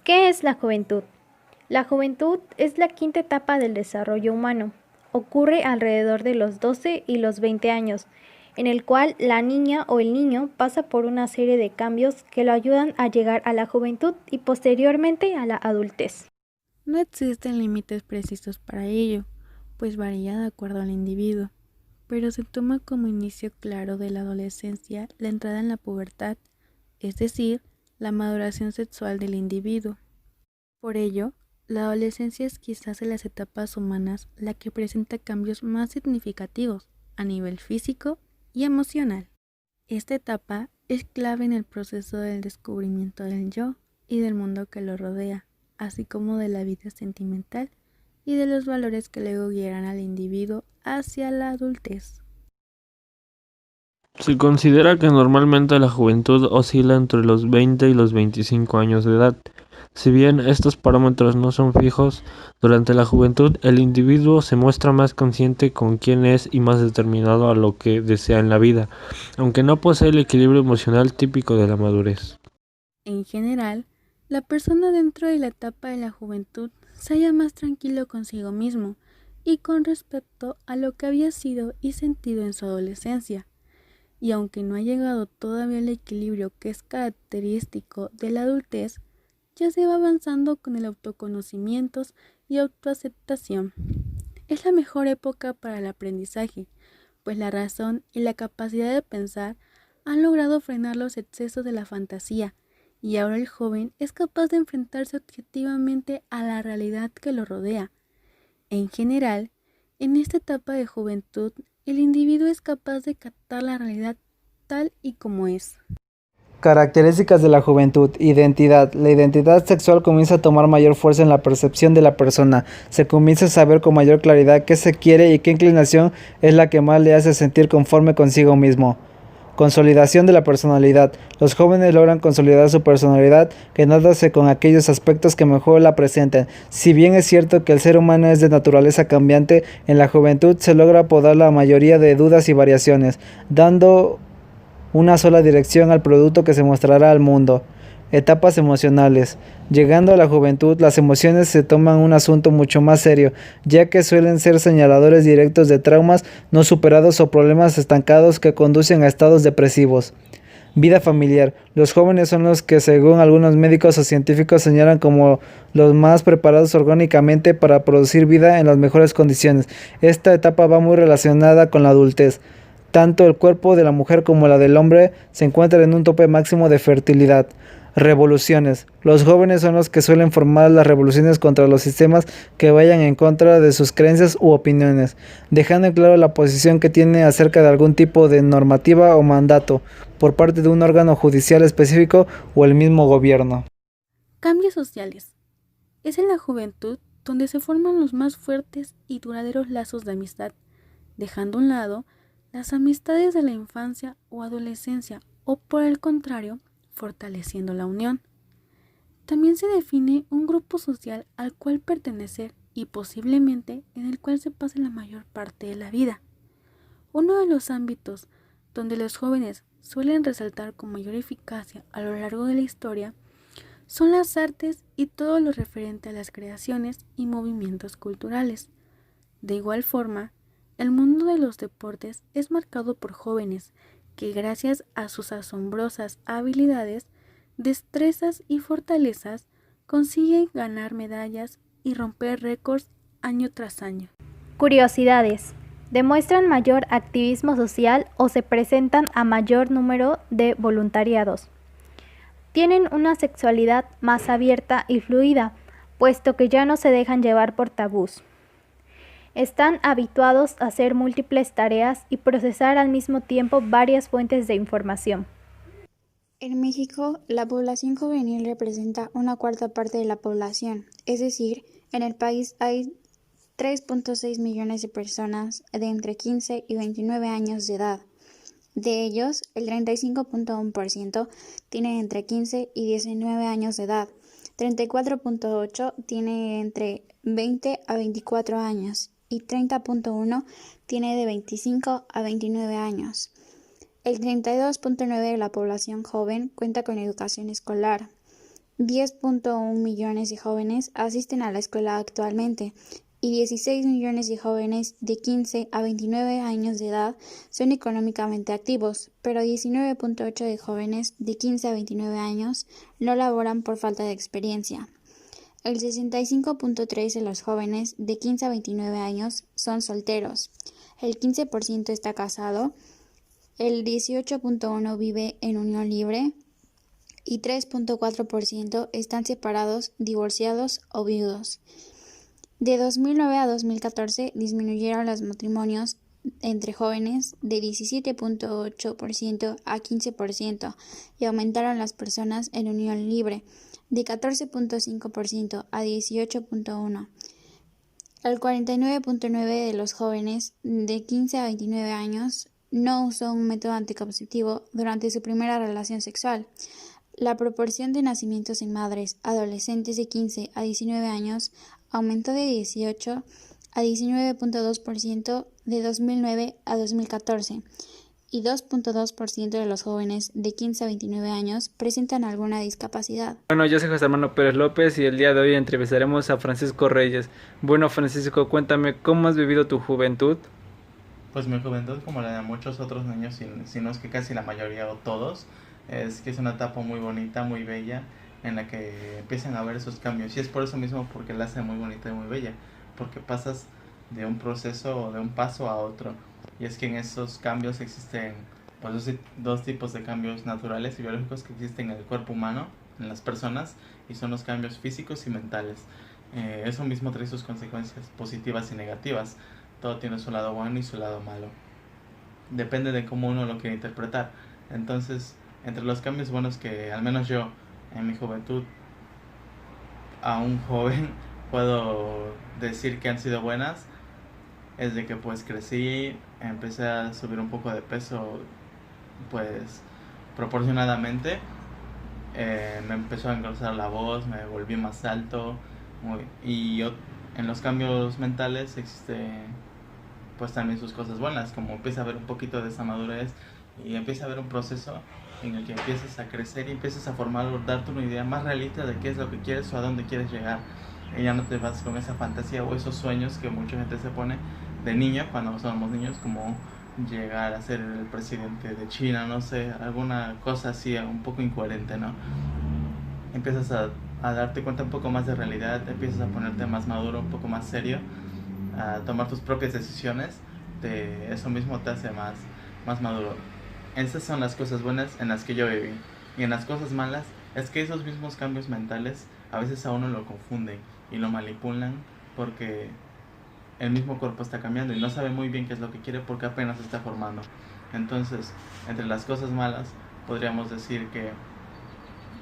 ¿Qué es la juventud? La juventud es la quinta etapa del desarrollo humano. Ocurre alrededor de los 12 y los 20 años, en el cual la niña o el niño pasa por una serie de cambios que lo ayudan a llegar a la juventud y posteriormente a la adultez. No existen límites precisos para ello, pues varía de acuerdo al individuo, pero se toma como inicio claro de la adolescencia la entrada en la pubertad, es decir, la maduración sexual del individuo. Por ello, la adolescencia es quizás de las etapas humanas la que presenta cambios más significativos a nivel físico y emocional. Esta etapa es clave en el proceso del descubrimiento del yo y del mundo que lo rodea, así como de la vida sentimental y de los valores que luego guiarán al individuo hacia la adultez. Se considera que normalmente la juventud oscila entre los 20 y los 25 años de edad. Si bien estos parámetros no son fijos, durante la juventud el individuo se muestra más consciente con quién es y más determinado a lo que desea en la vida, aunque no posee el equilibrio emocional típico de la madurez. En general, la persona dentro de la etapa de la juventud se halla más tranquilo consigo mismo y con respecto a lo que había sido y sentido en su adolescencia. Y aunque no ha llegado todavía al equilibrio que es característico de la adultez, ya se va avanzando con el autoconocimiento y autoaceptación. Es la mejor época para el aprendizaje, pues la razón y la capacidad de pensar han logrado frenar los excesos de la fantasía, y ahora el joven es capaz de enfrentarse objetivamente a la realidad que lo rodea. En general, en esta etapa de juventud, el individuo es capaz de captar la realidad tal y como es. Características de la juventud. Identidad. La identidad sexual comienza a tomar mayor fuerza en la percepción de la persona. Se comienza a saber con mayor claridad qué se quiere y qué inclinación es la que más le hace sentir conforme consigo mismo. Consolidación de la personalidad. Los jóvenes logran consolidar su personalidad, quedándose con aquellos aspectos que mejor la presenten. Si bien es cierto que el ser humano es de naturaleza cambiante, en la juventud se logra podar la mayoría de dudas y variaciones, dando una sola dirección al producto que se mostrará al mundo. Etapas emocionales. Llegando a la juventud, las emociones se toman un asunto mucho más serio, ya que suelen ser señaladores directos de traumas no superados o problemas estancados que conducen a estados depresivos. Vida familiar. Los jóvenes son los que, según algunos médicos o científicos, señalan como los más preparados orgánicamente para producir vida en las mejores condiciones. Esta etapa va muy relacionada con la adultez. Tanto el cuerpo de la mujer como la del hombre se encuentran en un tope máximo de fertilidad. Revoluciones. Los jóvenes son los que suelen formar las revoluciones contra los sistemas que vayan en contra de sus creencias u opiniones, dejando en claro la posición que tiene acerca de algún tipo de normativa o mandato por parte de un órgano judicial específico o el mismo gobierno. Cambios sociales. Es en la juventud donde se forman los más fuertes y duraderos lazos de amistad, dejando a un lado las amistades de la infancia o adolescencia, o por el contrario, fortaleciendo la unión. También se define un grupo social al cual pertenecer y posiblemente en el cual se pase la mayor parte de la vida. Uno de los ámbitos donde los jóvenes suelen resaltar con mayor eficacia a lo largo de la historia son las artes y todo lo referente a las creaciones y movimientos culturales. De igual forma, el mundo de los deportes es marcado por jóvenes que, gracias a sus asombrosas habilidades, destrezas y fortalezas, consiguen ganar medallas y romper récords año tras año. Curiosidades. Demuestran mayor activismo social o se presentan a mayor número de voluntariados. Tienen una sexualidad más abierta y fluida, puesto que ya no se dejan llevar por tabús. Están habituados a hacer múltiples tareas y procesar al mismo tiempo varias fuentes de información. En México, la población juvenil representa una cuarta parte de la población, es decir, en el país hay 3.6 millones de personas de entre 15 y 29 años de edad. De ellos, el 35.1% tiene entre 15 y 19 años de edad, 34.8% tiene entre 20 a 24 años y 30.1% tiene de 25 a 29 años. El 32.9% de la población joven cuenta con educación escolar. 10.1 millones de jóvenes asisten a la escuela actualmente y 16 millones de jóvenes de 15 a 29 años de edad son económicamente activos, pero 19.8 de jóvenes de 15 a 29 años no laboran por falta de experiencia. El 65.3 de los jóvenes de 15 a 29 años son solteros, el 15% está casado, el 18.1 vive en unión libre y 3.4% están separados, divorciados o viudos. De 2009 a 2014 disminuyeron los matrimonios entre jóvenes de 17.8% a 15% y aumentaron las personas en unión libre de 14.5% a 18.1%. El 49.9% de los jóvenes de 15 a 29 años no usó un método anticonceptivo durante su primera relación sexual. La proporción de nacimientos en madres adolescentes de 15 a 19 años aumentó de 18 a 19.2% de 2009 a 2014 y 2.2% de los jóvenes de 15 a 29 años presentan alguna discapacidad. Bueno, yo soy José Armando Pérez López y el día de hoy entrevistaremos a Francisco Reyes. Bueno, Francisco, cuéntame, ¿cómo has vivido tu juventud? Pues mi juventud, como la de muchos otros niños, si no es que casi la mayoría o todos, es que es una etapa muy bonita, muy bella, en la que empiezan a ver esos cambios. Y es por eso mismo porque la hace muy bonita y muy bella, porque pasas de un proceso o de un paso a otro. Y es que en esos cambios existen pues, dos tipos de cambios naturales y biológicos que existen en el cuerpo humano, en las personas, y son los cambios físicos y mentales. Eso mismo trae sus consecuencias positivas y negativas. Todo tiene su lado bueno y su lado malo. Depende de cómo uno lo quiere interpretar. Entonces, entre los cambios buenos que al menos yo en mi juventud, aún joven, puedo decir que han sido buenas, es de que pues crecí, empecé a subir un poco de peso pues proporcionadamente, me empezó a engrosar la voz, me volví más alto en los cambios mentales existe pues también sus cosas buenas, como empieza a haber un poquito de esa madurez y empieza a haber un proceso en el que empiezas a crecer y empiezas a formar o darte una idea más realista de qué es lo que quieres o a dónde quieres llegar. Y ya no te vas con esa fantasía o esos sueños que mucha gente se pone de niño cuando somos niños, como llegar a ser el presidente de China, no sé, alguna cosa así un poco incoherente, ¿no? Empiezas a darte cuenta un poco más de realidad, empiezas a ponerte más maduro, un poco más serio, a tomar tus propias decisiones, eso mismo te hace más maduro. Esas son las cosas buenas en las que yo viví. Y en las cosas malas es que esos mismos cambios mentales a veces a uno lo confunden y lo manipulan porque el mismo cuerpo está cambiando y no sabe muy bien qué es lo que quiere porque apenas se está formando. Entonces, entre las cosas malas podríamos decir que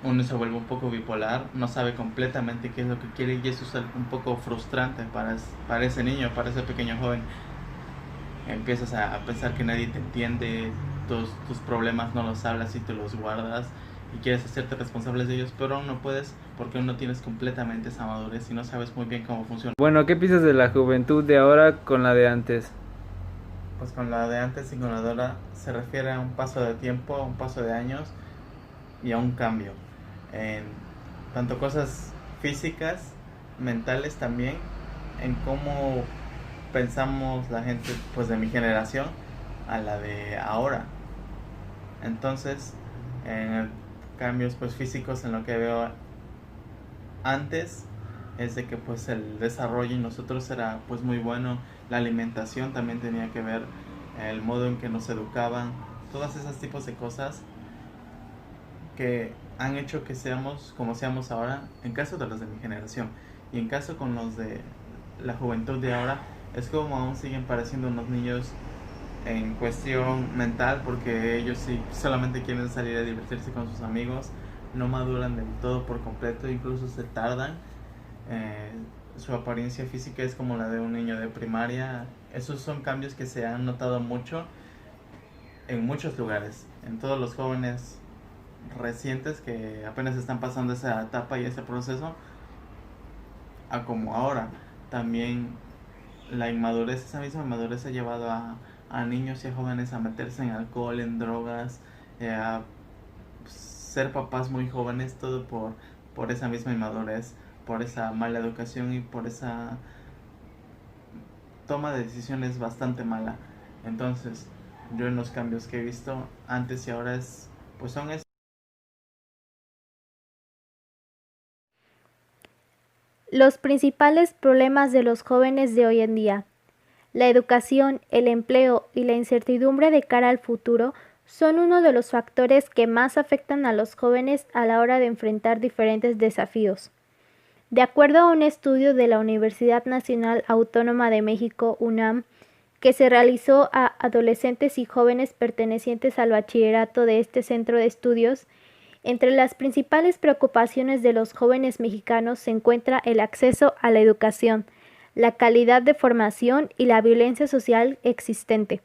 uno se vuelve un poco bipolar, no sabe completamente qué es lo que quiere y eso es un poco frustrante para ese niño, para ese pequeño joven. Empiezas a pensar que nadie te entiende, tus problemas no los hablas y te los guardas y quieres hacerte responsable de ellos, pero aún no puedes porque aún no tienes completamente esa madurez y no sabes muy bien cómo funciona. Bueno, ¿qué piensas de la juventud de ahora con la de antes? Pues con la de antes y con la de ahora se refiere a un paso de tiempo, a un paso de años y a un cambio en tanto cosas físicas, mentales también, en cómo pensamos la gente pues de mi generación a la de ahora. Entonces, en cambios pues físicos, en lo que veo antes es de que pues el desarrollo en nosotros era pues muy bueno, la alimentación también tenía que ver, el modo en que nos educaban, todos esos tipos de cosas que han hecho que seamos como seamos ahora, en caso de los de mi generación, y en caso con los de la juventud de ahora, es como aún siguen pareciendo unos niños en cuestión mental, porque ellos sí solamente quieren salir a divertirse con sus amigos, no maduran del todo por completo, incluso se tardan. Su apariencia física es como la de un niño de primaria. Esos son cambios que se han notado mucho en muchos lugares, en todos los jóvenes recientes que apenas están pasando esa etapa y ese proceso, a como ahora. También la inmadurez, esa misma inmadurez ha llevado a niños y a jóvenes a meterse en alcohol, en drogas, a ser papás muy jóvenes, todo por esa misma inmadurez, por esa mala educación y por esa toma de decisiones bastante mala. Entonces, yo en los cambios que he visto antes y ahora son Los principales problemas de los jóvenes de hoy en día. La educación, el empleo y la incertidumbre de cara al futuro son uno de los factores que más afectan a los jóvenes a la hora de enfrentar diferentes desafíos. De acuerdo a un estudio de la Universidad Nacional Autónoma de México, UNAM, que se realizó a adolescentes y jóvenes pertenecientes al bachillerato de este centro de estudios, entre las principales preocupaciones de los jóvenes mexicanos se encuentra el acceso a la educación, la calidad de formación y la violencia social existente.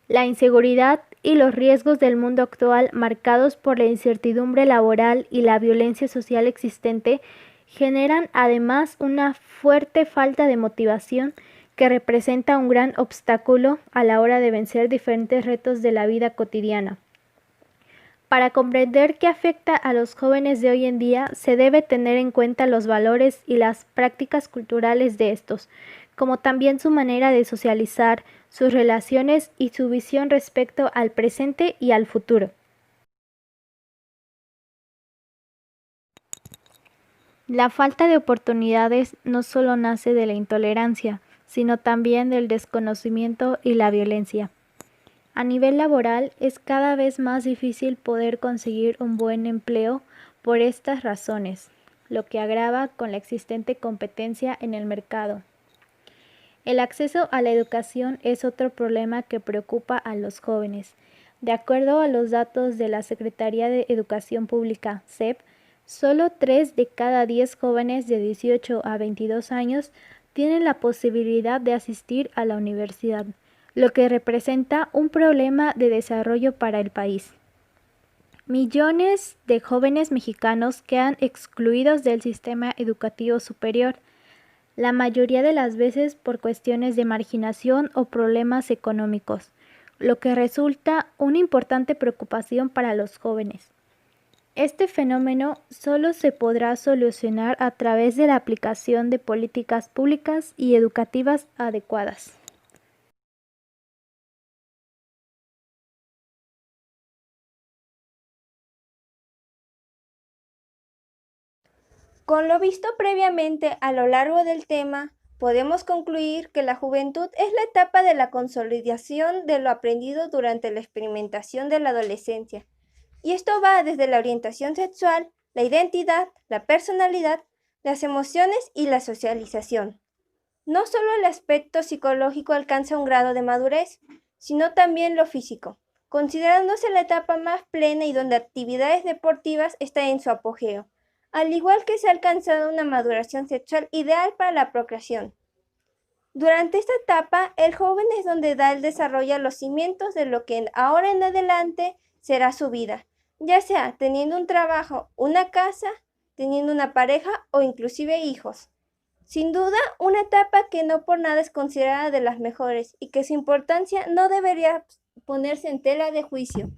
La inseguridad y los riesgos del mundo actual, marcados por la incertidumbre laboral y la violencia social existente, generan además una fuerte falta de motivación que representa un gran obstáculo a la hora de vencer diferentes retos de la vida cotidiana. Para comprender qué afecta a los jóvenes de hoy en día, se debe tener en cuenta los valores y las prácticas culturales de estos, como también su manera de socializar, sus relaciones y su visión respecto al presente y al futuro. La falta de oportunidades no solo nace de la intolerancia, sino también del desconocimiento y la violencia. A nivel laboral es cada vez más difícil poder conseguir un buen empleo por estas razones, lo que agrava con la existente competencia en el mercado. El acceso a la educación es otro problema que preocupa a los jóvenes. De acuerdo a los datos de la Secretaría de Educación Pública, SEP, solo 3 de cada 10 jóvenes de 18 a 22 años tienen la posibilidad de asistir a la universidad, lo que representa un problema de desarrollo para el país. Millones de jóvenes mexicanos quedan excluidos del sistema educativo superior, la mayoría de las veces por cuestiones de marginación o problemas económicos, lo que resulta una importante preocupación para los jóvenes. Este fenómeno solo se podrá solucionar a través de la aplicación de políticas públicas y educativas adecuadas. Con lo visto previamente a lo largo del tema, podemos concluir que la juventud es la etapa de la consolidación de lo aprendido durante la experimentación de la adolescencia. Y esto va desde la orientación sexual, la identidad, la personalidad, las emociones y la socialización. No solo el aspecto psicológico alcanza un grado de madurez, sino también lo físico, considerándose la etapa más plena y donde actividades deportivas están en su apogeo, al igual que se ha alcanzado una maduración sexual ideal para la procreación. Durante esta etapa, el joven es donde da el desarrollo a los cimientos de lo que ahora en adelante será su vida, ya sea teniendo un trabajo, una casa, teniendo una pareja o inclusive hijos. Sin duda, una etapa que no por nada es considerada de las mejores y que su importancia no debería ponerse en tela de juicio.